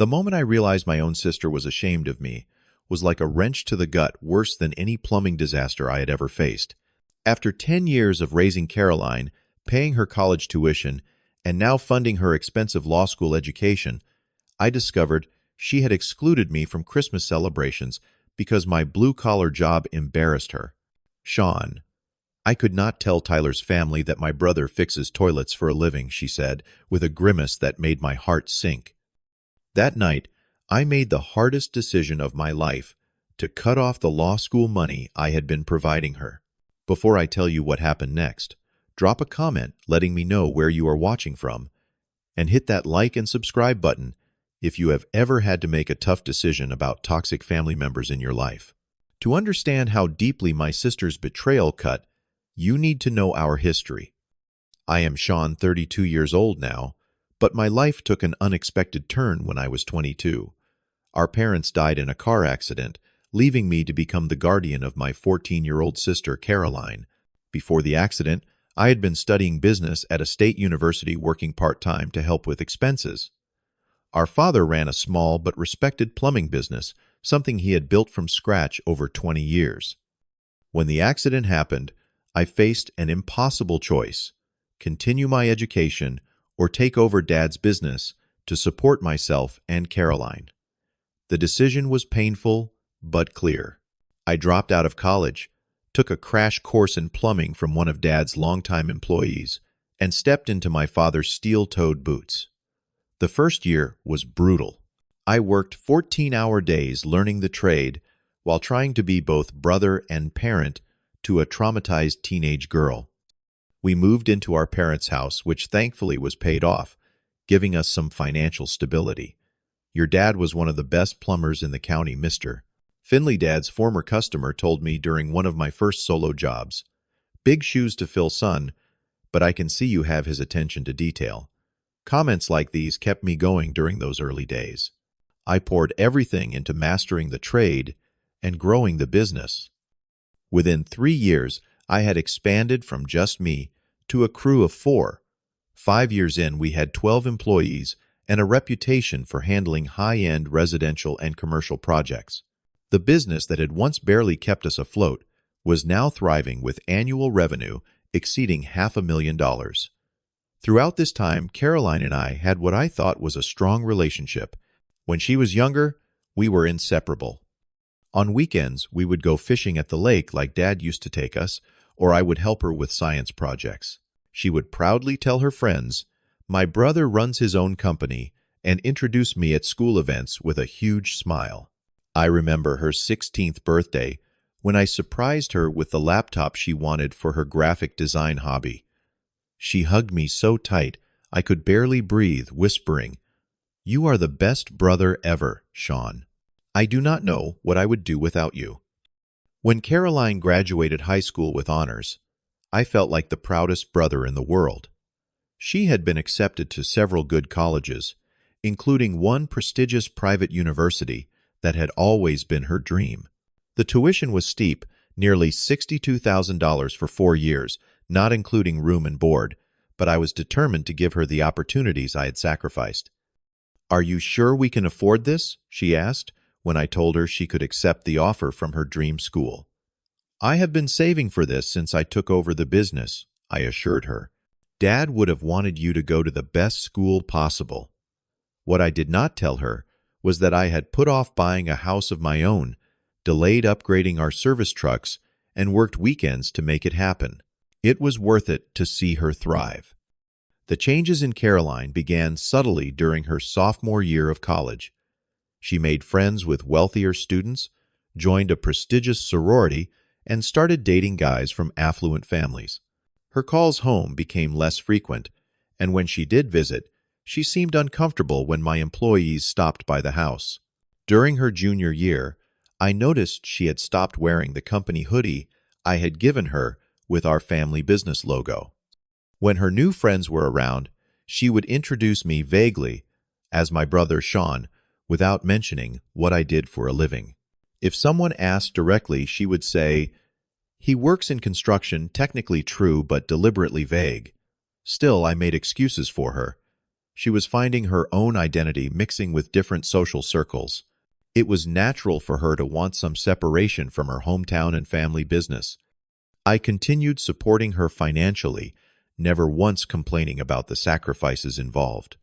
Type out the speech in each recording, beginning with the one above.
The moment I realized my own sister was ashamed of me was like a wrench to the gut, worse than any plumbing disaster I had ever faced. After 10 years of raising Caroline, paying her college tuition, and now funding her expensive law school education, I discovered she had excluded me from Christmas celebrations because my blue-collar job embarrassed her. Shaun, I could not tell Tyler's family that my brother fixes toilets for a living, she said, with a grimace that made my heart sink. That night, I made the hardest decision of my life to cut off the law school money I had been providing her. Before I tell you what happened next, drop a comment letting me know where you are watching from, and hit that like and subscribe button if you have ever had to make a tough decision about toxic family members in your life. To understand how deeply my sister's betrayal cut, you need to know our history. I am Shaun, 32 years old now, but my life took an unexpected turn when I was 22. Our parents died in a car accident, leaving me to become the guardian of my 14-year-old sister, Caroline. Before the accident, I had been studying business at a state university, working part-time to help with expenses. Our father ran a small but respected plumbing business, something he had built from scratch over 20 years. When the accident happened, I faced an impossible choice: continue my education or take over Dad's business to support myself and Caroline. The decision was painful but clear. I dropped out of college, took a crash course in plumbing from one of Dad's longtime employees, and stepped into my father's steel-toed boots. The first year was brutal. I worked 14-hour days learning the trade while trying to be both brother and parent to a traumatized teenage girl. We moved into our parents' house, which thankfully was paid off, giving us some financial stability. Your dad was one of the best plumbers in the county, Mr. Finley, Dad's former customer, told me during one of my first solo jobs. Big shoes to fill, son, but I can see you have his attention to detail. Comments like these kept me going during those early days. I poured everything into mastering the trade and growing the business. Within 3 years, I had expanded from just me to a crew of 4. 5 years in, we had 12 employees and a reputation for handling high-end residential and commercial projects. The business that had once barely kept us afloat was now thriving, with annual revenue exceeding $500,000. Throughout this time, Caroline and I had what I thought was a strong relationship. When she was younger, we were inseparable. On weekends, we would go fishing at the lake like Dad used to take us, or I would help her with science projects. She would proudly tell her friends, "My brother runs his own company," and introduce me at school events with a huge smile. I remember her 16th birthday when I surprised her with the laptop she wanted for her graphic design hobby. She hugged me so tight I could barely breathe, whispering, "You are the best brother ever, Shaun. I do not know what I would do without you." When Caroline graduated high school with honors, I felt like the proudest brother in the world. She had been accepted to several good colleges, including one prestigious private university that had always been her dream. The tuition was steep, nearly $62,000 for 4 years, not including room and board, but I was determined to give her the opportunities I had sacrificed. "Are you sure we can afford this?" she asked, when I told her she could accept the offer from her dream school. "I have been saving for this since I took over the business," I assured her. "Dad would have wanted you to go to the best school possible." What I did not tell her was that I had put off buying a house of my own, delayed upgrading our service trucks, and worked weekends to make it happen. It was worth it to see her thrive. The changes in Caroline began subtly during her sophomore year of college. She made friends with wealthier students, joined a prestigious sorority, and started dating guys from affluent families. Her calls home became less frequent, and when she did visit, she seemed uncomfortable when my employees stopped by the house. During her junior year, I noticed she had stopped wearing the company hoodie I had given her with our family business logo. When her new friends were around, she would introduce me vaguely as my brother Shaun, without mentioning what I did for a living. If someone asked directly, she would say, "He works in construction," technically true but deliberately vague. Still, I made excuses for her. She was finding her own identity mixing with different social circles. It was natural for her to want some separation from her hometown and family business. I continued supporting her financially, never once complaining about the sacrifices involved.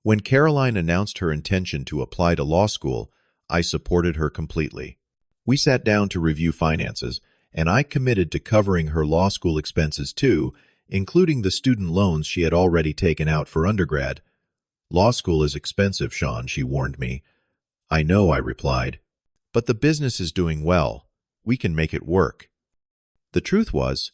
When Caroline announced her intention to apply to law school, I supported her completely. We sat down to review finances, and I committed to covering her law school expenses too, including the student loans she had already taken out for undergrad. "Law school is expensive, Shaun," she warned me. "I know," I replied. "But the business is doing well. We can make it work." The truth was,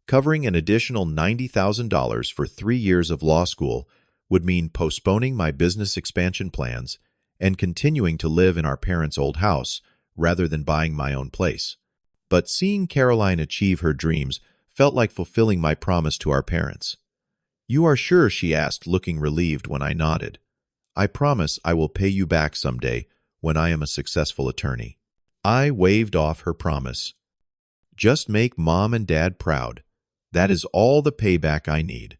covering an additional $90,000 for 3 years of law school would mean postponing my business expansion plans and continuing to live in our parents' old house rather than buying my own place. But seeing Caroline achieve her dreams felt like fulfilling my promise to our parents. "You are sure?" she asked, looking relieved when I nodded. "I promise I will pay you back someday when I am a successful attorney." I waved off her promise. "Just make Mom and Dad proud. That is all the payback I need."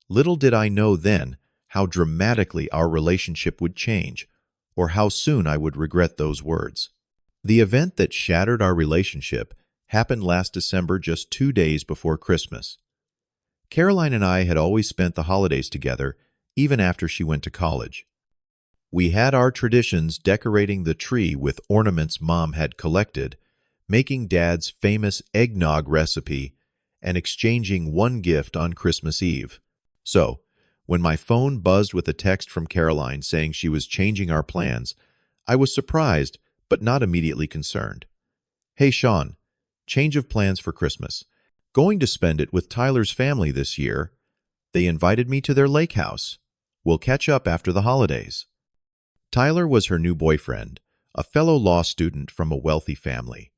Little did I know then how dramatically our relationship would change, or how soon I would regret those words. The event that shattered our relationship happened last December, just 2 days before Christmas. Caroline and I had always spent the holidays together, even after she went to college. We had our traditions, decorating the tree with ornaments Mom had collected, making Dad's famous eggnog recipe, and exchanging one gift on Christmas Eve. So, when my phone buzzed with a text from Caroline saying she was changing our plans, I was surprised, but not immediately concerned. "Hey, Shaun, change of plans for Christmas. Going to spend it with Tyler's family this year. They invited me to their lake house. We'll catch up after the holidays." Tyler was her new boyfriend, a fellow law student from a wealthy family.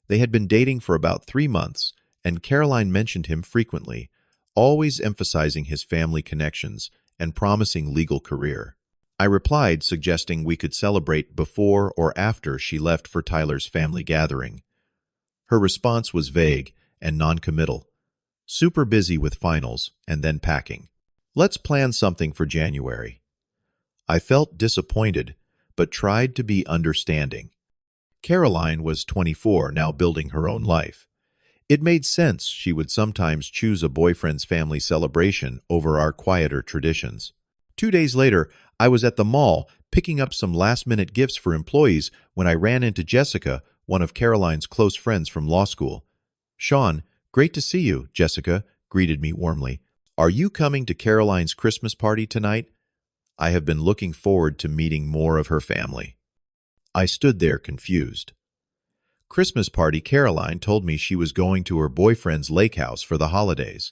They had been dating for about 3 months, and Caroline mentioned him frequently, always emphasizing his family connections and promising legal career. I replied, suggesting we could celebrate before or after she left for Tyler's family gathering. Her response was vague and noncommittal. "Super busy with finals and then packing. Let's plan something for January." I felt disappointed, but tried to be understanding. Caroline was 24, now building her own life. It made sense she would sometimes choose a boyfriend's family celebration over our quieter traditions. 2 days later, I was at the mall picking up some last-minute gifts for employees when I ran into Jessica, one of Caroline's close friends from law school. "Shaun, great to see you," Jessica greeted me warmly. "Are you coming to Caroline's Christmas party tonight?" I have been looking forward to meeting more of her family. I stood there confused. "Christmas party?" Caroline told me she was going to her boyfriend's lake house for the holidays.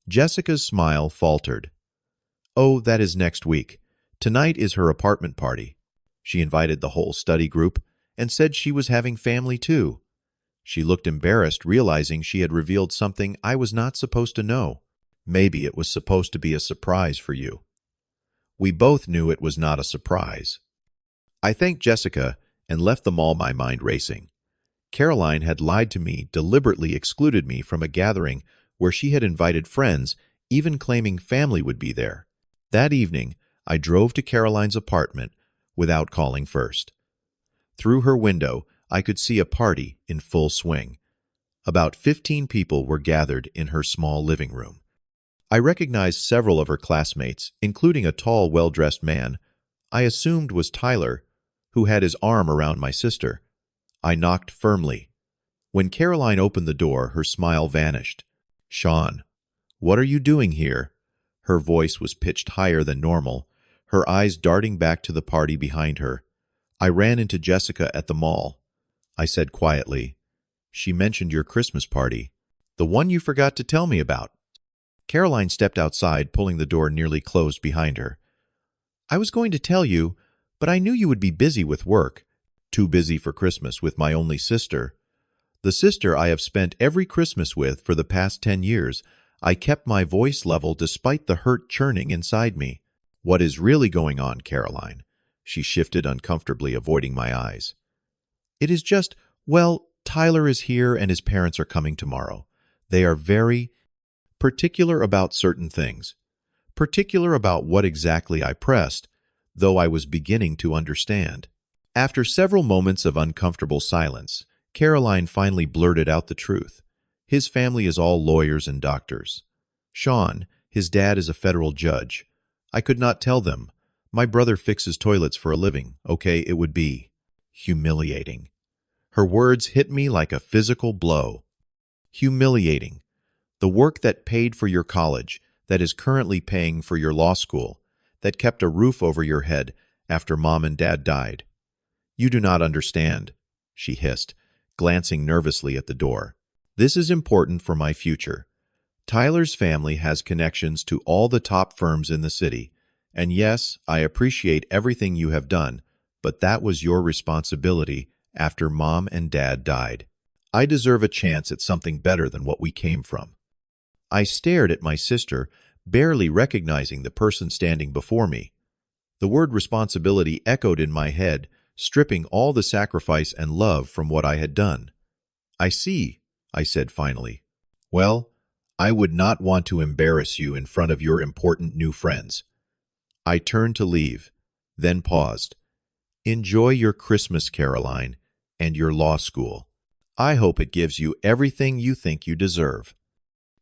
Jessica's smile faltered. "Oh, that is next week. Tonight is her apartment party. She invited the whole study group and said she was having family too." She looked embarrassed, realizing she had revealed something I was not supposed to know. "Maybe it was supposed to be a surprise for you." We both knew it was not a surprise. I thanked Jessica and left the mall, my mind racing. Caroline had lied to me, deliberately excluded me from a gathering where she had invited friends, even claiming family would be there. That evening, I drove to Caroline's apartment without calling first. Through her window, I could see a party in full swing. About 15 people were gathered in her small living room. I recognized several of her classmates, including a tall, well-dressed man I assumed was Tyler, who had his arm around my sister. I knocked firmly. When Caroline opened the door, her smile vanished. "Shaun, what are you doing here?" Her voice was pitched higher than normal, her eyes darting back to the party behind her. "I ran into Jessica at the mall," I said quietly. "She mentioned your Christmas party, the one you forgot to tell me about." Caroline stepped outside, pulling the door nearly closed behind her. "I was going to tell you, but I knew you would be busy with work. Too busy for Christmas with my only sister. The sister I have spent every Christmas with for the past 10 years. I kept my voice level despite the hurt churning inside me. "What is really going on, Caroline?" She shifted uncomfortably, avoiding my eyes. "It is just, well, Tyler is here and his parents are coming tomorrow. They are very particular about certain things. particular about what exactly I pressed, though I was beginning to understand. After several moments of uncomfortable silence, Caroline finally blurted out the truth. His family is all lawyers and doctors. Shaun, his dad is a federal judge. I could not tell them. My brother fixes toilets for a living. Okay, it would be humiliating. Her words hit me like a physical blow. Humiliating. The work that paid for your college, that is currently paying for your law school, that kept a roof over your head after mom and dad died. You do not understand, she hissed, glancing nervously at the door. This is important for my future. Tyler's family has connections to all the top firms in the city, and yes, I appreciate everything you have done, but that was your responsibility after mom and dad died. I deserve a chance at something better than what we came from. I stared at my sister, barely recognizing the person standing before me. The word responsibility echoed in my head, stripping all the sacrifice and love from what I had done. I see, I said finally. Well, I would not want to embarrass you in front of your important new friends. I turned to leave, then paused. Enjoy your Christmas, Caroline, and your law school. I hope it gives you everything you think you deserve.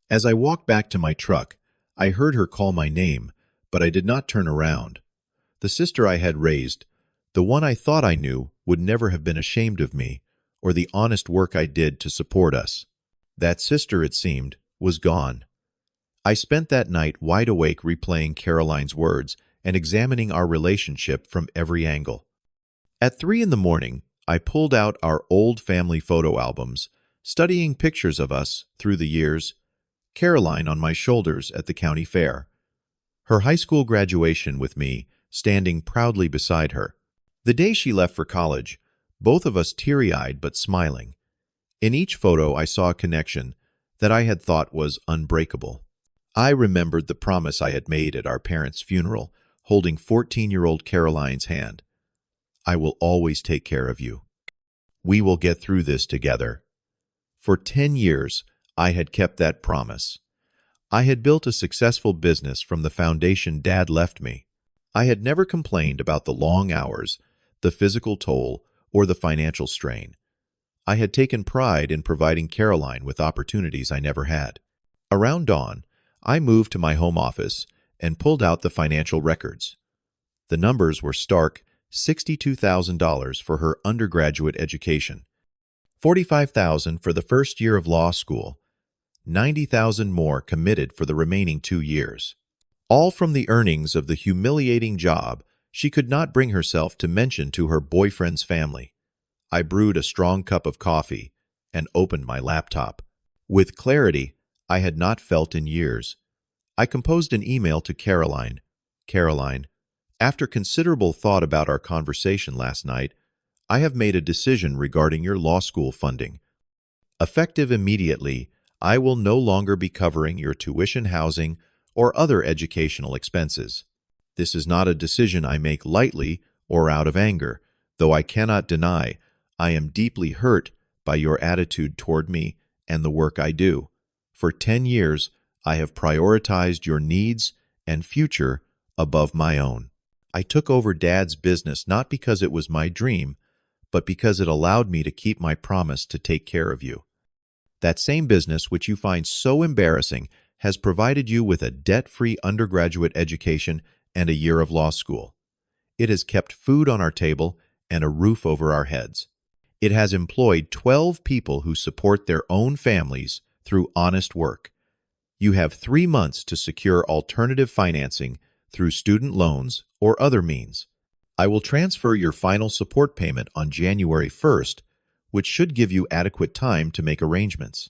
As I walked back to my truck, I heard her call my name, but I did not turn around. The sister I had raised, the one I thought I knew, would never have been ashamed of me, or the honest work I did to support us. That sister, it seemed, was gone. I spent that night wide awake replaying Caroline's words and examining our relationship from every angle. At 3 a.m, I pulled out our old family photo albums, studying pictures of us through the years, Caroline on my shoulders at the county fair, her high school graduation with me standing proudly beside her. The day she left for college, both of us teary-eyed but smiling. In each photo I saw a connection that I had thought was unbreakable. I remembered the promise I had made at our parents' funeral, holding 14-year-old Caroline's hand. I will always take care of you. We will get through this together. For 10 years, I had kept that promise. I had built a successful business from the foundation Dad left me. I had never complained about the long hours, the physical toll, or the financial strain. I had taken pride in providing Caroline with opportunities I never had. Around dawn, I moved to my home office and pulled out the financial records. The numbers were stark: $62,000 for her undergraduate education, $45,000 for the first year of law school, $90,000 more committed for the remaining 2 years. All from the earnings of the humiliating job she could not bring herself to mention to her boyfriend's family. I brewed a strong cup of coffee and opened my laptop. With clarity I had not felt in years, I composed an email to Caroline. Caroline, after considerable thought about our conversation last night, I have made a decision regarding your law school funding. Effective immediately, I will no longer be covering your tuition, housing, or other educational expenses. This is not a decision I make lightly or out of anger, though I cannot deny I am deeply hurt by your attitude toward me and the work I do. For 10 years, I have prioritized your needs and future above my own. I took over Dad's business not because it was my dream, but because it allowed me to keep my promise to take care of you. That same business, which you find so embarrassing, has provided you with a debt-free undergraduate education and a year of law school. It has kept food on our table and a roof over our heads. It has employed 12 people who support their own families through honest work. You have 3 months to secure alternative financing through student loans or other means. I will transfer your final support payment on January 1st, which should give you adequate time to make arrangements.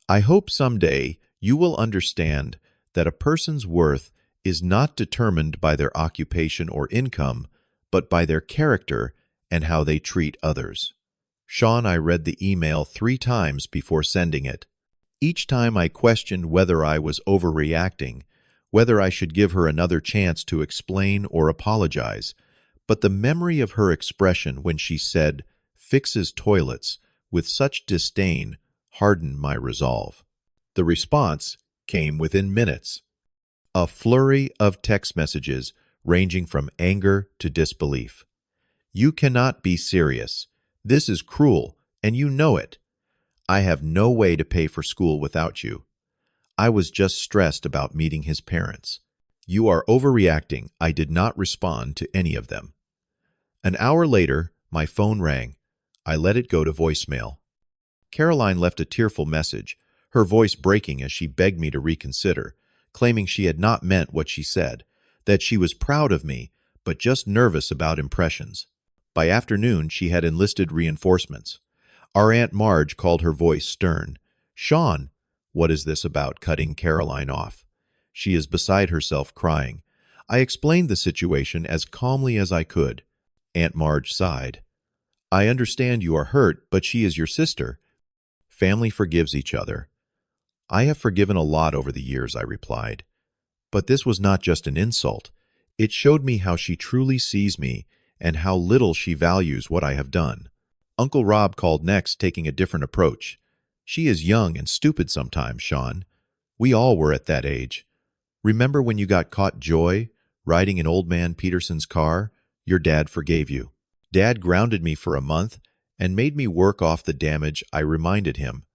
I hope someday you will understand that a person's worth is not determined by their occupation or income, but by their character and how they treat others. Shaun, I read the email 3 times before sending it. Each time I questioned whether I was overreacting, whether I should give her another chance to explain or apologize, but the memory of her expression when she said, "fixes toilets," with such disdain hardened my resolve. The response came within minutes. A flurry of text messages ranging from anger to disbelief. You cannot be serious. This is cruel, and you know it. I have no way to pay for school without you. I was just stressed about meeting his parents. You are overreacting. I did not respond to any of them. An hour later, my phone rang. I let it go to voicemail. Caroline left a tearful message, her voice breaking as she begged me to reconsider, claiming she had not meant what she said, that she was proud of me, but just nervous about impressions. By afternoon, she had enlisted reinforcements. Our Aunt Marge called her voice stern. "Shaun, what is this about cutting Caroline off?" She is beside herself crying. I explained the situation as calmly as I could. Aunt Marge sighed. "I understand you are hurt, but she is your sister. Family forgives each other." "I have forgiven a lot over the years," I replied. But this was not just an insult. It showed me how she truly sees me and how little she values what I have done. Uncle Rob called next, taking a different approach. "She is young and stupid sometimes, Shaun. We all were at that age. Remember when you got caught riding in old man Peterson's car? Your dad forgave you. Dad grounded me for a month and made me work off the damage. I reminded him.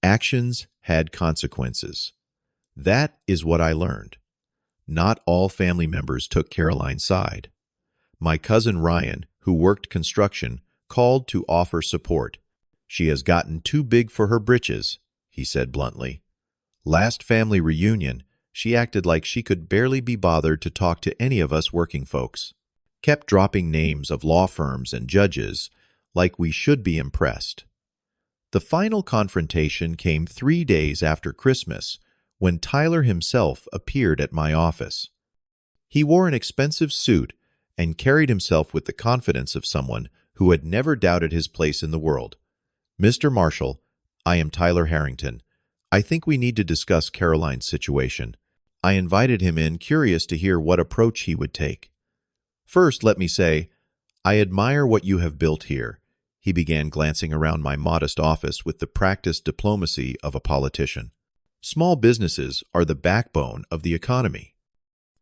Actions had consequences. That is what I learned. Not all family members took Caroline's side. My cousin Ryan, who worked construction, called to offer support. She has gotten too big for her britches, he said bluntly. Last family reunion, she acted like she could barely be bothered to talk to any of us working folks. Kept dropping names of law firms and judges, like we should be impressed. The final confrontation came 3 days after Christmas, when Tyler himself appeared at my office. He wore an expensive suit and carried himself with the confidence of someone who had never doubted his place in the world. "Mr. Marshall, I am Tyler Harrington. I think we need to discuss Caroline's situation." I invited him in, curious to hear what approach he would take. "First, let me say, I admire what you have built here." He began, glancing around my modest office with the practiced diplomacy of a politician. "Small businesses are the backbone of the economy."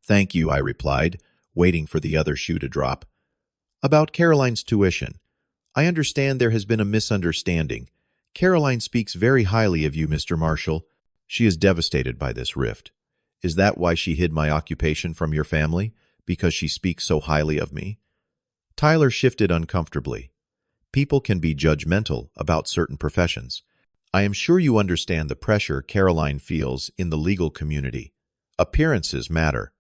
"Thank you," I replied, waiting for the other shoe to drop. "About Caroline's tuition. I understand there has been a misunderstanding. Caroline speaks very highly of you, Mr. Marshall. She is devastated by this rift. Is that why she hid my occupation from your family? Because she speaks so highly of me?" Tyler shifted uncomfortably. "People can be judgmental about certain professions. I am sure you understand the pressure Caroline feels in the legal community. Appearances matter.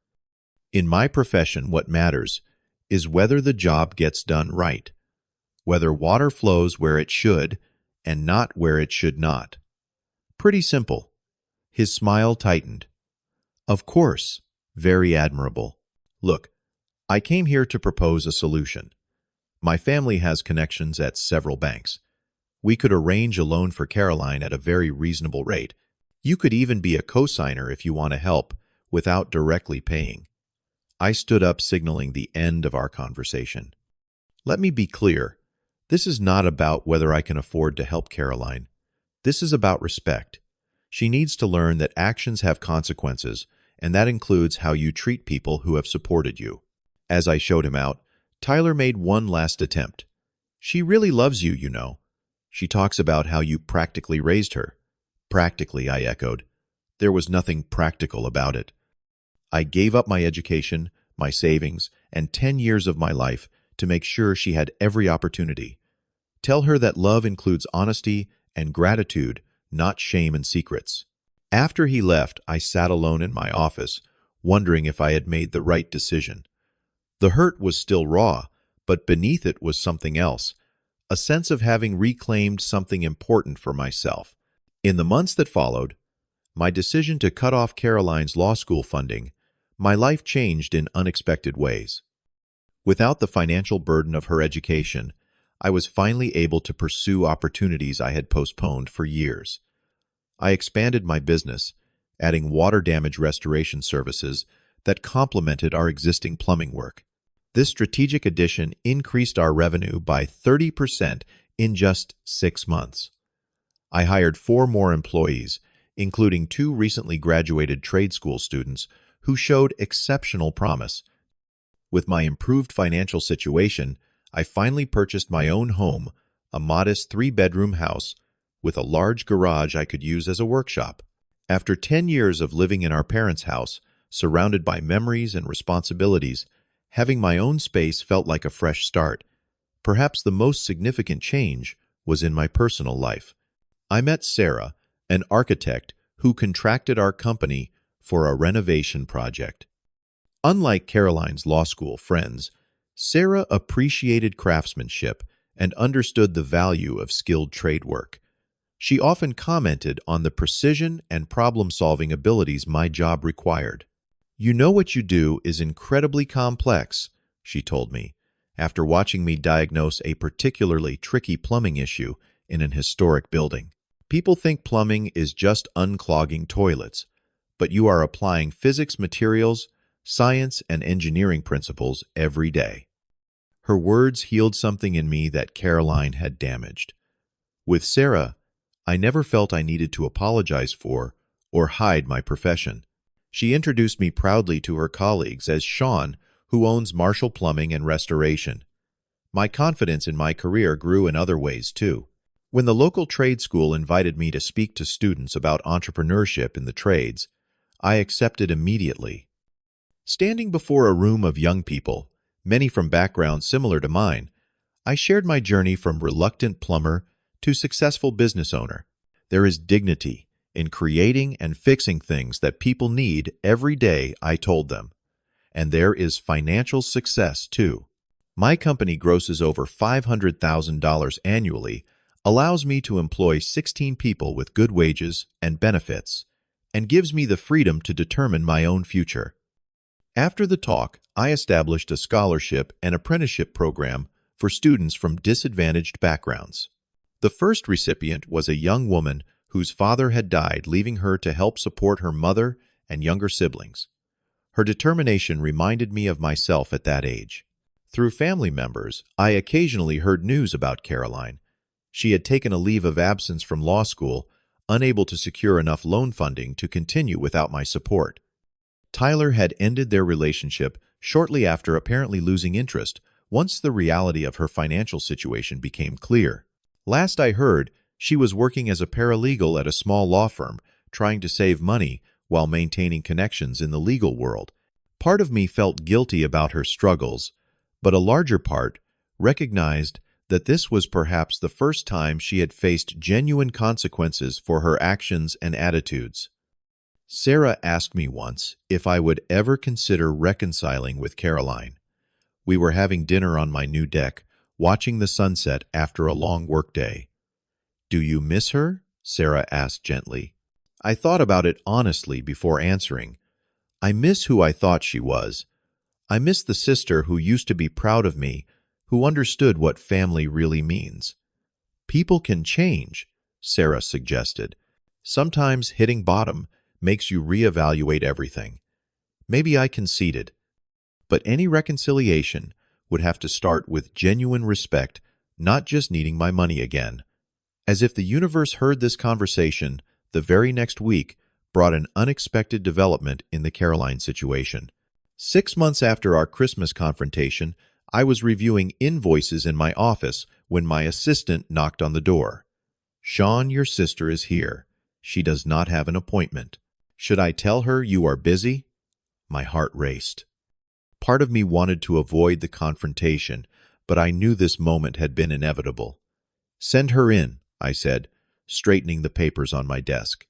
In my profession, what matters is whether the job gets done right, whether water flows where it should and not where it should not. Pretty simple." His smile tightened. "Of course, very admirable. Look, I came here to propose a solution. My family has connections at several banks. We could arrange a loan for Caroline at a very reasonable rate. You could even be a cosigner if you want to help, without directly paying." I stood up, signaling the end of our conversation. "Let me be clear. This is not about whether I can afford to help Caroline. This is about respect. She needs to learn that actions have consequences, and that includes how you treat people who have supported you." As I showed him out, Tyler made one last attempt. "She really loves you, you know. She talks about how you practically raised her." "Practically," I echoed. There was nothing practical about it. I gave up my education, my savings, and 10 years of my life to make sure she had every opportunity. Tell her that love includes honesty and gratitude, not shame and secrets. After he left, I sat alone in my office, wondering if I had made the right decision. The hurt was still raw, but beneath it was something else, a sense of having reclaimed something important for myself. In the months that followed, my decision to cut off Caroline's law school funding, my life changed in unexpected ways. Without the financial burden of her education, I was finally able to pursue opportunities I had postponed for years. I expanded my business, adding water damage restoration services that complemented our existing plumbing work. This strategic addition increased our revenue by 30% in just 6 months. I hired 4 more employees, including 2 recently graduated trade school students who showed exceptional promise. With my improved financial situation, I finally purchased my own home, a modest 3-bedroom house with a large garage I could use as a workshop. After 10 years of living in our parents' house, surrounded by memories and responsibilities, having my own space felt like a fresh start. Perhaps the most significant change was in my personal life. I met Sarah, an architect who contracted our company for a renovation project. Unlike Caroline's law school friends, Sarah appreciated craftsmanship and understood the value of skilled trade work. She often commented on the precision and problem-solving abilities my job required. "You know what you do is incredibly complex," she told me, after watching me diagnose a particularly tricky plumbing issue in an historic building. "People think plumbing is just unclogging toilets, but you are applying physics materials, science, and engineering principles every day." Her words healed something in me that Caroline had damaged. With Sarah, I never felt I needed to apologize for or hide my profession. She introduced me proudly to her colleagues as Shaun, who owns Marshall Plumbing and Restoration. My confidence in my career grew in other ways, too. When the local trade school invited me to speak to students about entrepreneurship in the trades, I accepted immediately. Standing before a room of young people, many from backgrounds similar to mine, I shared my journey from reluctant plumber to successful business owner. There is dignity in creating and fixing things that people need every day, I told them. And there is financial success, too. My company grosses over $500,000 annually, allows me to employ 16 people with good wages and benefits, and gives me the freedom to determine my own future. After the talk, I established a scholarship and apprenticeship program for students from disadvantaged backgrounds. The first recipient was a young woman whose father had died, leaving her to help support her mother and younger siblings. Her determination reminded me of myself at that age. Through family members, I occasionally heard news about Caroline. She had taken a leave of absence from law school, unable to secure enough loan funding to continue without my support. Tyler had ended their relationship shortly after apparently losing interest once the reality of her financial situation became clear. Last I heard, she was working as a paralegal at a small law firm, trying to save money while maintaining connections in the legal world. Part of me felt guilty about her struggles, but a larger part recognized that this was perhaps the first time she had faced genuine consequences for her actions and attitudes. Sarah asked me once if I would ever consider reconciling with Caroline. We were having dinner on my new deck, watching the sunset after a long workday. "Do you miss her?" Sarah asked gently. I thought about it honestly before answering. I miss who I thought she was. I miss the sister who used to be proud of me, who understood what family really means. "People can change," Sarah suggested. "Sometimes hitting bottom makes you reevaluate everything." Maybe I conceded. But any reconciliation would have to start with genuine respect, not just needing my money again. As if the universe heard this conversation, the very next week brought an unexpected development in the Caroline situation. 6 months after our Christmas confrontation, I was reviewing invoices in my office when my assistant knocked on the door. "Shaun, your sister is here. She does not have an appointment. Should I tell her you are busy?" My heart raced. Part of me wanted to avoid the confrontation, but I knew this moment had been inevitable. "Send her in," I said, straightening the papers on my desk.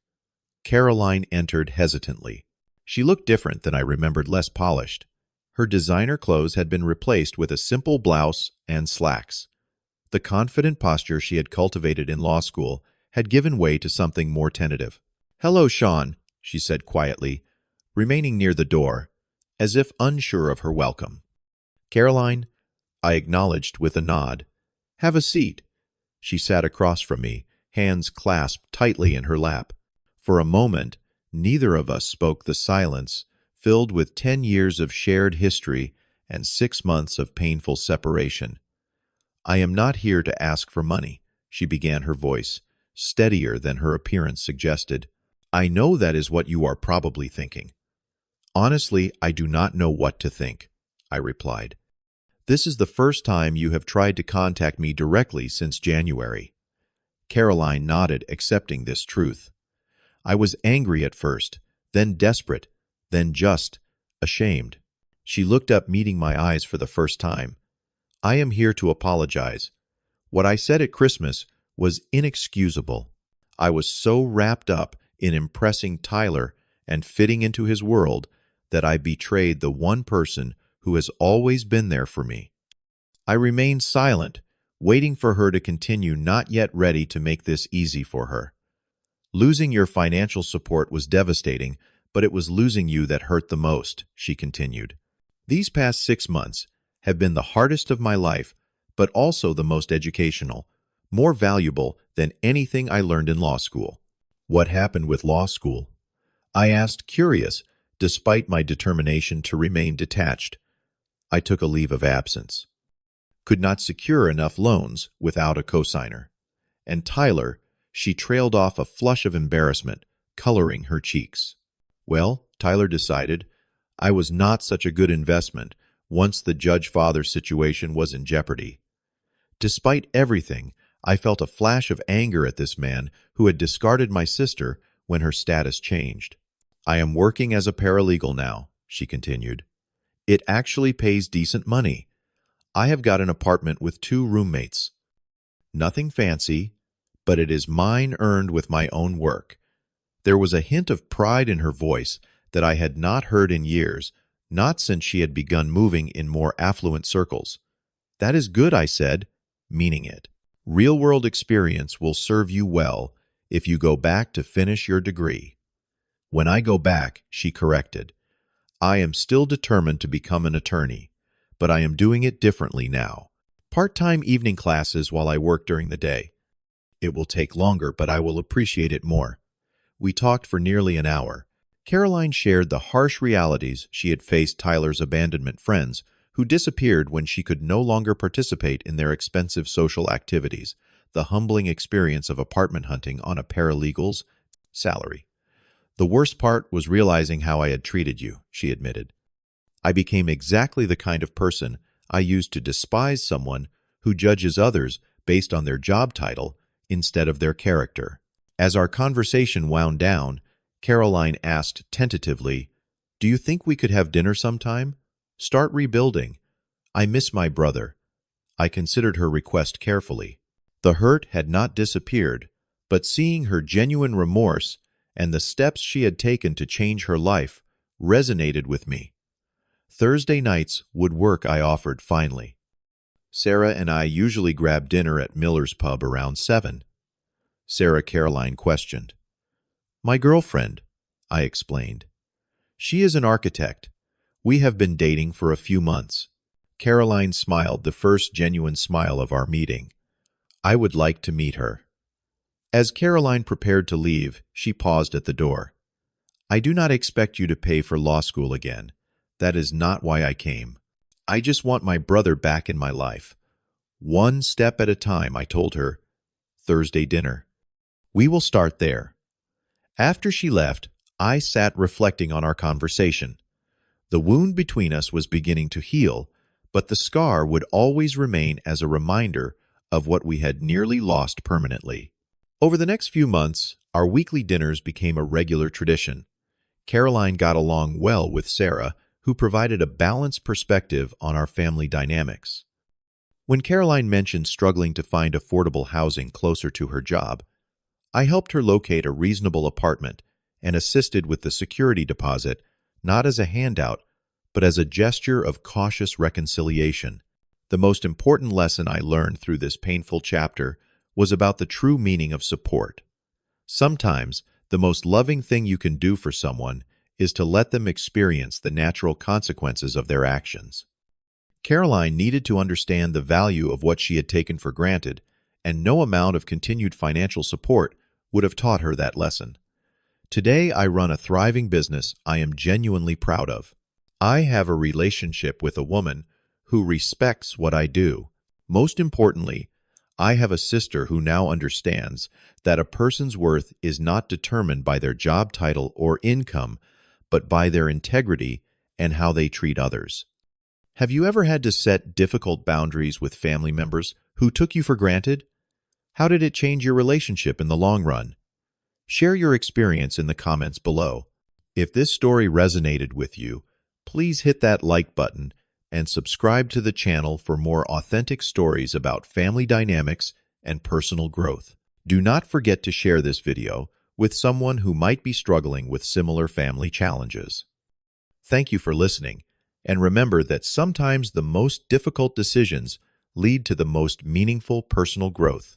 Caroline entered hesitantly. She looked different than I remembered, less polished. Her designer clothes had been replaced with a simple blouse and slacks. The confident posture she had cultivated in law school had given way to something more tentative. "Hello, Shaun," she said quietly, remaining near the door, as if unsure of her welcome. "Caroline," I acknowledged with a nod. "Have a seat." She sat across from me, hands clasped tightly in her lap. For a moment, neither of us spoke. The silence, filled with 10 years of shared history and 6 months of painful separation. "I am not here to ask for money," she began, her voice steadier than her appearance suggested. "I know that is what you are probably thinking." Honestly, I do not know what to think, I replied. This is the first time you have tried to contact me directly since January. Caroline nodded, accepting this truth. I was angry at first, then desperate, then just ashamed. She looked up, meeting my eyes for the first time. I am here to apologize. What I said at Christmas was inexcusable. I was so wrapped up in impressing Tyler and fitting into his world that I betrayed the one person who has always been there for me. I remained silent, waiting for her to continue, not yet ready to make this easy for her. Losing your financial support was devastating, but it was losing you that hurt the most, she continued. These past 6 months have been the hardest of my life, but also the most educational, more valuable than anything I learned in law school. What happened with law school? I asked, curious, despite my determination to remain detached. I took a leave of absence. Could not secure enough loans without a cosigner. And Tyler, she trailed off, a flush of embarrassment coloring her cheeks. Well, Tyler decided, I was not such a good investment once the judge-father situation was in jeopardy. Despite everything, I felt a flash of anger at this man who had discarded my sister when her status changed. I am working as a paralegal now, she continued. It actually pays decent money. I have got an apartment with 2 roommates. Nothing fancy, but it is mine, earned with my own work. There was a hint of pride in her voice that I had not heard in years, not since she had begun moving in more affluent circles. That is good, I said, meaning it. Real-world experience will serve you well if you go back to finish your degree. When I go back, she corrected. I am still determined to become an attorney, but I am doing it differently now. Part-time evening classes while I work during the day. It will take longer, but I will appreciate it more. We talked for nearly an hour. Caroline shared the harsh realities she had faced Tyler's abandonment friends, who disappeared when she could no longer participate in their expensive social activities, the humbling experience of apartment hunting on a paralegal's salary. The worst part was realizing how I had treated you, she admitted. I became exactly the kind of person I used to despise someone who judges others based on their job title instead of their character. As our conversation wound down, Caroline asked tentatively, Do you think we could have dinner sometime? Start rebuilding. I miss my brother. I considered her request carefully. The hurt had not disappeared, but seeing her genuine remorse and the steps she had taken to change her life resonated with me. Thursday nights would work, I offered finally. Sarah and I usually grab dinner at Miller's Pub around 7. Sarah, Caroline questioned. My girlfriend, I explained. She is an architect. We have been dating for a few months. Caroline smiled, the first genuine smile of our meeting. I would like to meet her. As Caroline prepared to leave, she paused at the door. I do not expect you to pay for law school again. That is not why I came. I just want my brother back in my life. One step at a time, I told her. Thursday dinner. We will start there. After she left, I sat reflecting on our conversation. The wound between us was beginning to heal, but the scar would always remain as a reminder of what we had nearly lost permanently. Over the next few months, our weekly dinners became a regular tradition. Caroline got along well with Sarah, who provided a balanced perspective on our family dynamics. When Caroline mentioned struggling to find affordable housing closer to her job, I helped her locate a reasonable apartment and assisted with the security deposit, not as a handout, but as a gesture of cautious reconciliation. The most important lesson I learned through this painful chapter was about the true meaning of support. Sometimes, the most loving thing you can do for someone is to let them experience the natural consequences of their actions. Caroline needed to understand the value of what she had taken for granted, and no amount of continued financial support would have taught her that lesson. Today, I run a thriving business I am genuinely proud of. I have a relationship with a woman who respects what I do. Most importantly, I have a sister who now understands that a person's worth is not determined by their job title or income, but by their integrity and how they treat others. Have you ever had to set difficult boundaries with family members who took you for granted? How did it change your relationship in the long run? Share your experience in the comments below. If this story resonated with you, please hit that like button and subscribe to the channel for more authentic stories about family dynamics and personal growth. Do not forget to share this video with someone who might be struggling with similar family challenges. Thank you for listening, and remember that sometimes the most difficult decisions lead to the most meaningful personal growth.